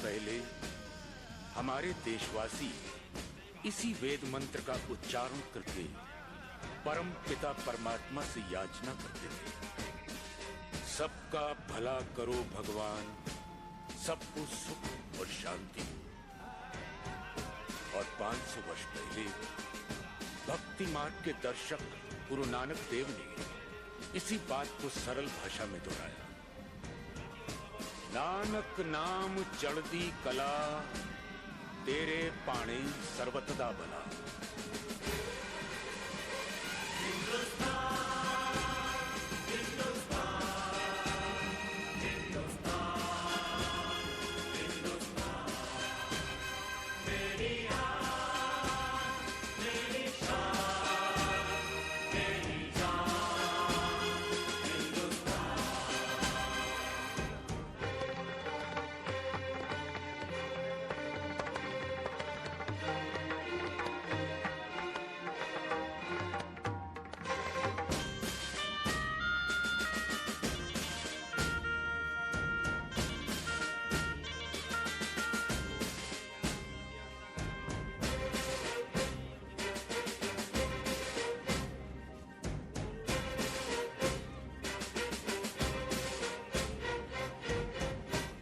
पहले हमारे देशवासी इसी वेद मंत्र का उच्चारण करके परम पिता परमात्मा से याचना करते थे, सबका भला करो भगवान, सबको सुख और शांति। और 500 वर्ष पहले भक्ति मार्ग के दर्शक गुरु नानक देव ने इसी बात को सरल भाषा में दोहराया। नानक नाम चढ़दी कला, तेरे पाणे सर्वतदा भला।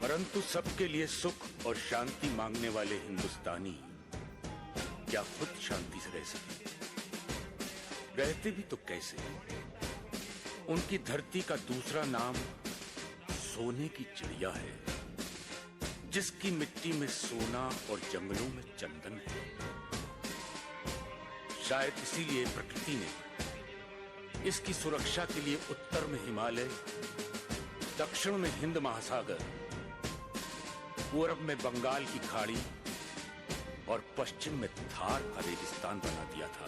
परंतु सबके लिए सुख और शांति मांगने वाले हिंदुस्तानी क्या खुद शांति से रह सके? रहते भी तो कैसे? उनकी धरती का दूसरा नाम सोने की चिड़िया है, जिसकी मिट्टी में सोना और जंगलों में चंदन है। शायद इसीलिए प्रकृति ने इसकी सुरक्षा के लिए उत्तर में हिमालय, दक्षिण में हिंद महासागर, पूर्व में बंगाल की खाड़ी और पश्चिम में थार का रेगिस्तान बना दिया था।